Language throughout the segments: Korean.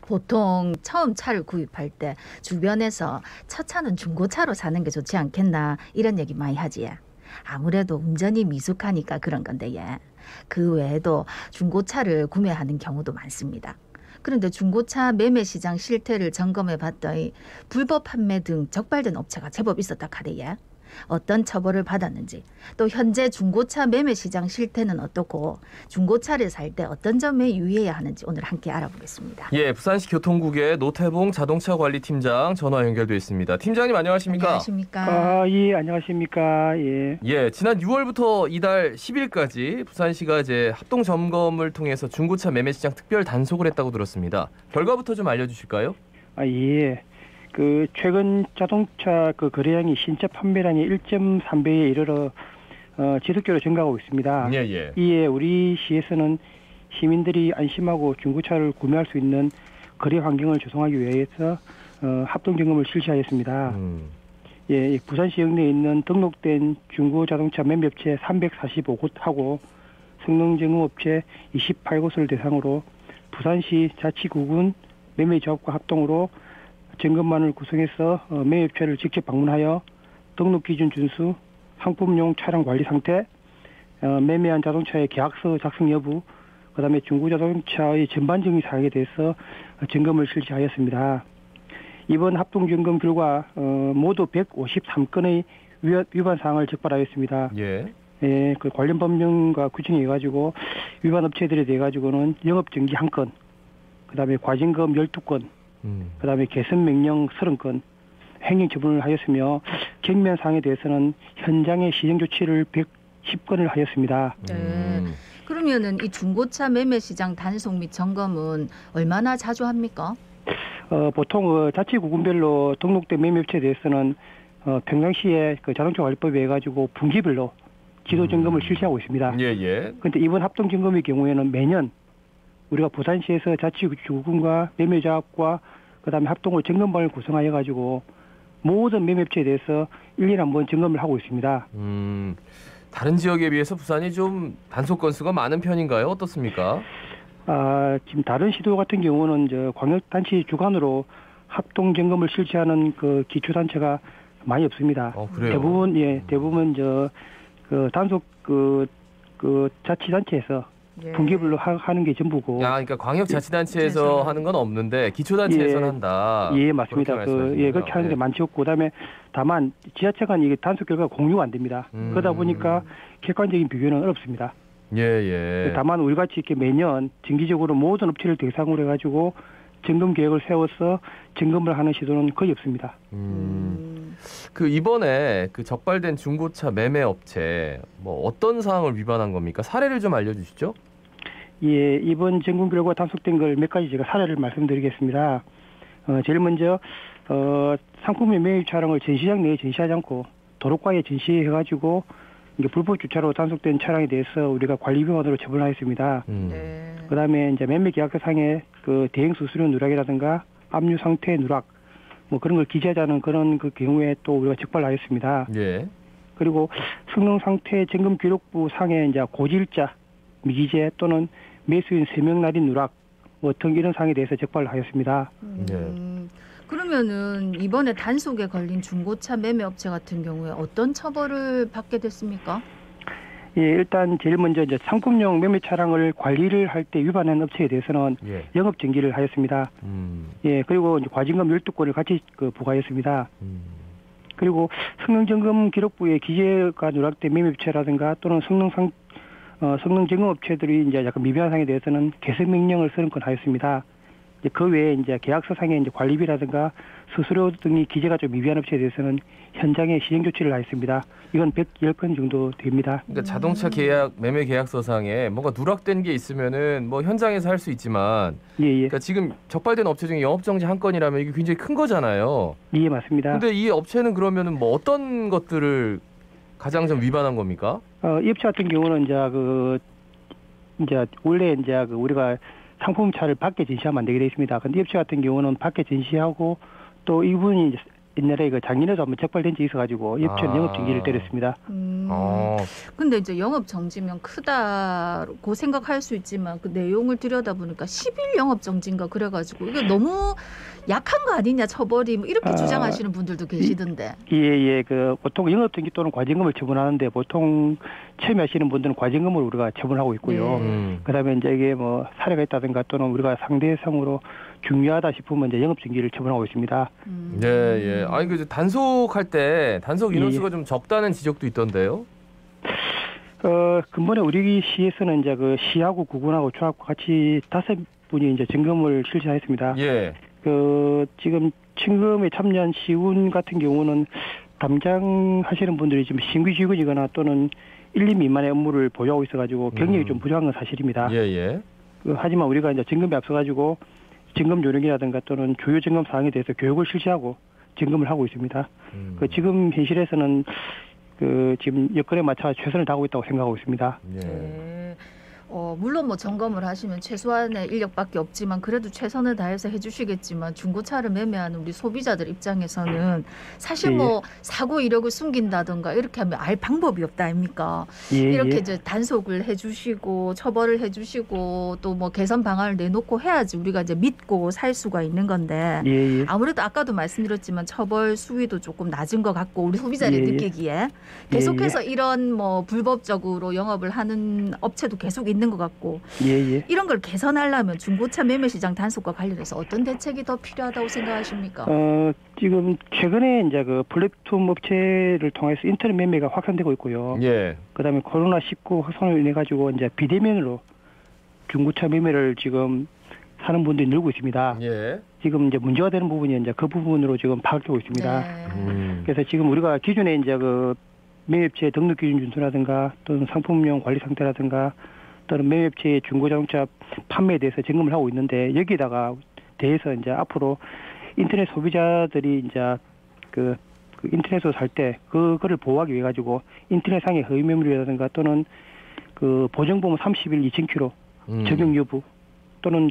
보통 처음 차를 구입할 때 주변에서 첫 차는 중고차로 사는 게 좋지 않겠나 이런 얘기 많이 하지. 아무래도 운전이 미숙하니까 그런 건데 예. 그 외에도 중고차를 구매하는 경우도 많습니다. 그런데 중고차 매매 시장 실태를 점검해 봤더니 불법 판매 등 적발된 업체가 제법 있었다 카대예. 어떤 처벌을 받았는지, 또 현재 중고차 매매 시장 실태는 어떻고 중고차를 살 때 어떤 점에 유의해야 하는지 오늘 함께 알아보겠습니다. 예, 부산시 교통국의 노태봉 자동차관리팀장 전화 연결돼 있습니다. 팀장님 안녕하십니까? 안녕하십니까? 예, 안녕하십니까? 예. 예, 지난 6월부터 이달 10일까지 부산시가 이제 합동 점검을 통해서 중고차 매매 시장 특별 단속을 했다고 들었습니다. 결과부터 좀 알려주실까요? 예. 최근 자동차 거래량이 신차 판매량의 1.3배에 이르러 지속적으로 증가하고 있습니다. 예, 예. 이에 우리 시에서는 시민들이 안심하고 중고차를 구매할 수 있는 거래 환경을 조성하기 위해서 합동 점검을 실시하였습니다. 예, 부산시 영내에 있는 등록된 중고 자동차 매매업체 345곳하고 성능점검업체 28곳을 대상으로 부산시 자치구군 매매조합과 합동으로 점검반을 구성해서 매매업체를 직접 방문하여 등록 기준 준수, 상품용 차량 관리 상태, 매매한 자동차의 계약서 작성 여부, 그다음에 중고 자동차의 전반적인 사항에 대해서 점검을 실시하였습니다. 이번 합동 점검 결과 모두 153건의 위반 사항을 적발하였습니다. 예. 예, 그 관련 법령과 규정에 의해 가지고 위반 업체들에 대해 가지고는 영업 정지 1건, 그다음에 과징금 12건, 그다음에 개선 명령 30건 행위 처분을 하였으며 경미한 사항에 대해서는 현장의 시정 조치를 110건을 하였습니다. 네. 그러면은 이 중고차 매매 시장 단속 및 점검은 얼마나 자주 합니까? 보통 자치구군별로 등록된 매매업체에 대해서는 평상시에 자동차 관리법에 의해 가지고 분기별로 지도 점검을 실시하고 있습니다. 예, 예. 그런데 이번 합동 점검의 경우에는 매년 우리가 부산시에서 자치구군과 매매조합과 그다음에 합동으로 점검반을 구성하여 가지고 모든 매매업체에 대해서 1년에 한 번 점검을 하고 있습니다. 다른 지역에 비해서 부산이 좀 단속 건수가 많은 편인가요? 어떻습니까? 지금 다른 시도 같은 경우는 광역단체 주관으로 합동 점검을 실시하는 기초단체가 많이 없습니다. 그래요? 대부분 단속 자치단체에서 예. 분기별로 하는 게 전부고. 그러니까 광역자치단체에서 하는 건 없는데 기초단체에서는 한다. 예, 맞습니다. 그렇게 하는 게 많지 없고, 그다음에 다만 지자체 간 이게 단속 결과가 공유가 안 됩니다. 그러다 보니까 객관적인 비교는 어렵습니다. 예, 예. 다만 우리 같이 이렇게 매년 정기적으로 모든 업체를 대상으로 해가지고 점검 계획을 세워서 점검을 하는 시도는 거의 없습니다. 이번에 적발된 중고차 매매 업체 어떤 사항을 위반한 겁니까? 사례를 좀 알려주시죠. 예, 이번 점검 결과 단속된 걸 몇 가지 제가 사례를 말씀드리겠습니다. 제일 먼저 상품의 매입 차량을 전시장 내에 전시하지 않고 도로가에 전시해가지고 이게 불법 주차로 단속된 차량에 대해서 우리가 관리 위반으로 처벌하였습니다. 네. 그다음에 이제 매매 계약서상에 대행 수수료 누락이라든가 압류 상태 누락 그런 걸 기재하지 않은 그런 경우에 또 우리가 적발하였습니다. 예. 그리고 성능 상태 점검 기록부 상에 이제 고질자, 미기재 또는 매수인 세명 날인 누락 등 이런 사항에 대해서 적발하였습니다. 그러면은 이번에 단속에 걸린 중고차 매매 업체 같은 경우에 어떤 처벌을 받게 됐습니까? 예, 일단 제일 먼저 이제 상품용 매매 차량을 관리를 할 때 위반한 업체에 대해서는 영업 정지를 하였습니다. 예, 그리고 이제 과징금 12건을 같이 부과했습니다. 그리고 성능 점검 기록부에 기재가 누락된 매매 업체라든가 또는 성능 점검 업체들이 이제 약간 미비한 사항에 대해서는 개선 명령을 30건 하였습니다. 그 외에 이제 계약서상의 이제 관리비라든가 수수료 등이 기재가 좀 미비한 업체에 대해서는 현장에 시행 조치를 하였습니다. 이건 110건 정도 됩니다. 그러니까 자동차 매매 계약서상에 뭔가 누락된 게 있으면은 현장에서 할 수 있지만, 그러니까 지금 적발된 업체 중에 영업 정지 1건이라면 이게 굉장히 큰 거잖아요. 예, 맞습니다. 근데 이 업체는 그러면은 어떤 것들을 가장 좀 위반한 겁니까? 이 업체 같은 경우는 이제 원래 우리가 상품차를 밖에 전시하면 안 되게 되어 있습니다. 근데 이 업체 같은 경우는 밖에 전시하고 또 이분이 이제 옛날에 그 작년에도 한번 적발된 적이 있어가지고 업체는 영업 정지를 때렸습니다. 근데 이제 영업 정지면 크다고 생각할 수 있지만 그 내용을 들여다보니까 10일 영업 정지인가 그래가지고 이게 너무 약한 거 아니냐 처벌이 뭐 이렇게 주장하시는 분들도 계시던데. 예. 그 보통 영업 정지 또는 과징금을 처분하는데 보통 처음에 하시는 분들은 과징금을 우리가 처분하고 있고요. 그다음에 이제 이게 뭐 사례가 있다든가 또는 우리가 상대성으로 중요하다 싶으면 이제 영업 정지를 처분하고 있습니다. 예. 아니 그 단속할 때 단속 인원수가 좀 적다는 지적도 있던데요. 근본에 우리 시에서는 이제 그 시하고 구군하고 조합과 같이 5분이 이제 점검을 실시했습니다. 예. 그 지금 침금에 참여한 시군 같은 경우는 담당하시는 분들이 지금 신규직원이거나 또는 1, 2 미만의 업무를 보유하고 있어가지고 경력이 좀 부족한 건 사실입니다. 예. 하지만 우리가 이제 점검에 앞서가지고 점검 요령이라든가 또는 주요 점검 사항에 대해서 교육을 실시하고 점검을 하고 있습니다. 그 지금 현실에서는 그 지금 여건에 맞춰 최선을 다하고 있다고 생각하고 있습니다. 네. 물론 뭐 점검을 하시면 최소한의 인력밖에 없지만 그래도 최선을 다해서 해주시겠지만 중고차를 매매하는 우리 소비자들 입장에서는 사실 뭐 사고 이력을 숨긴다든가 이렇게 하면 알 방법이 없다 아닙니까? 이렇게 이제 단속을 해주시고 처벌을 해주시고 또 뭐 개선 방안을 내놓고 해야지 우리가 이제 믿고 살 수가 있는 건데 아무래도 아까도 말씀드렸지만 처벌 수위도 조금 낮은 것 같고 우리 소비자들이 느끼기에 계속해서 이런 뭐 불법적으로 영업을 하는 업체도 계속 있는 것 같고 이런 걸 개선하려면 중고차 매매 시장 단속과 관련해서 어떤 대책이 더 필요하다고 생각하십니까? 지금 최근에 이제 그 플랫폼 업체를 통해서 인터넷 매매가 확산되고 있고요. 그다음에 코로나19 확산을 인해 가지고 이제 비대면으로 중고차 매매를 지금 사는 분들이 늘고 있습니다. 지금 이제 문제가 되는 부분이 이제 그 부분으로 지금 파악되고 있습니다. 그래서 지금 우리가 기존에 이제 그 매매업체 등록 기준 준수라든가 또는 상품용 관리 상태라든가 또는 매매업체의 중고자동차 판매에 대해서 점검을 하고 있는데 여기다가 대해서 이제 앞으로 인터넷 소비자들이 이제 그 인터넷으로 살 때 그거를 보호하기 위해 가지고 인터넷상의 허위 매물이라든가 또는 그 보증보험 30일 2,000km 적용 여부 또는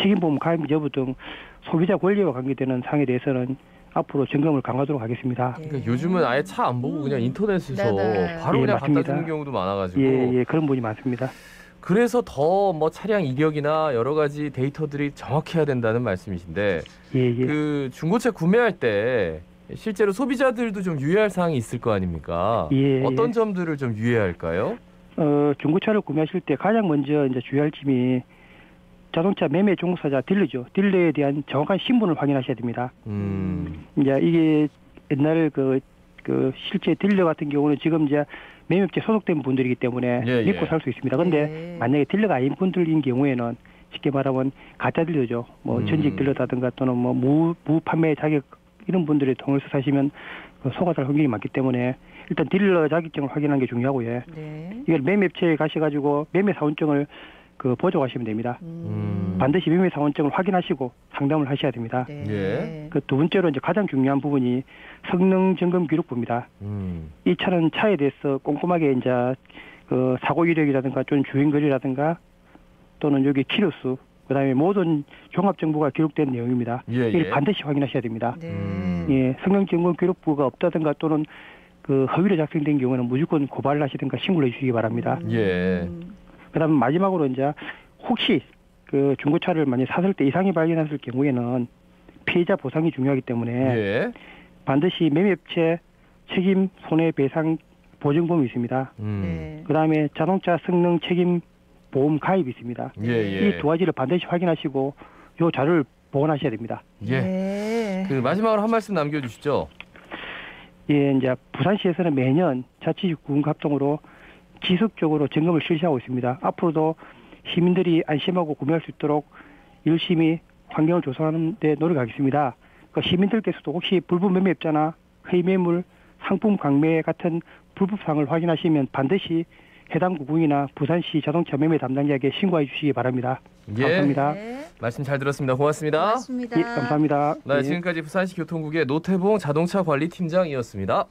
책임보험 가입 여부 등 소비자 권리와 관계되는 사항에 대해서는 앞으로 점검을 강화하도록 하겠습니다. 그러니까 요즘은 아예 차 안 보고 그냥 인터넷에서 바로 그냥 갖다 주는 경우도 많아가지고 그런 분이 많습니다. 그래서 더 뭐 차량 이력이나 여러 가지 데이터들이 정확해야 된다는 말씀이신데 그 중고차 구매할 때 실제로 소비자들도 좀 유의할 사항이 있을 거 아닙니까? 어떤 점들을 좀 유의해야 할까요? 중고차를 구매하실 때 가장 먼저 이제 주의할 점이 자동차 매매 종사자 딜러죠. 딜러에 대한 정확한 신분을 확인하셔야 됩니다. 이제 이게 옛날에 그 실제 딜러 같은 경우는 지금 이제 매매업체 소속된 분들이기 때문에 믿고 살 수 있습니다. 그런데 만약에 딜러가 아닌 분들인 경우에는 쉽게 말하면 가짜 딜러죠. 뭐 전직 딜러라든가 또는 뭐 무 판매 자격 이런 분들의 통해서 사시면 속아살 확률이 많기 때문에 일단 딜러 자격증을 확인하는 게 중요하고요. 이걸 매매업체에 가셔가지고 매매 사원증을 보조하시면 됩니다. 반드시 매매 사원증을 확인하시고 상담을 하셔야 됩니다. 그 두 번째로 이제 가장 중요한 부분이 성능 점검 기록부입니다. 이 차는 차에 대해서 꼼꼼하게 이제 그 사고 이력이라든가 또는 주행 거리라든가 또는 여기 키로수 그다음에 모든 종합 정보가 기록된 내용입니다. 이걸 반드시 확인하셔야 됩니다. 성능 점검 기록부가 없다든가 또는 그 허위로 작성된 경우는 무조건 고발을 하시든가 신고를 해주시기 바랍니다. 그다음에 마지막으로 이제 혹시 그 중고차를 만약 샀을 때 이상이 발견했을 경우에는 피해자 보상이 중요하기 때문에 반드시 매매업체 책임 손해배상 보증보험이 있습니다. 그다음에 자동차 성능 책임 보험 가입이 있습니다. 이 두 가지를 반드시 확인하시고 요 자료를 보관하셔야 됩니다. 그 마지막으로 한 말씀 남겨주시죠. 이제 부산시에서는 매년 자치구군과 합동으로 지속적으로 점검을 실시하고 있습니다. 앞으로도 시민들이 안심하고 구매할 수 있도록 열심히 환경을 조성하는 데 노력하겠습니다. 시민들께서도 혹시 불법 매매업자나 허위 매물, 상품 강매 같은 불법 사항을 확인하시면 반드시 해당 구군이나 부산시 자동차 매매 담당자에게 신고해 주시기 바랍니다. 감사합니다. 말씀 잘 들었습니다. 고맙습니다. 감사합니다. 지금까지 부산시 교통국의 노태봉 자동차 관리팀장이었습니다.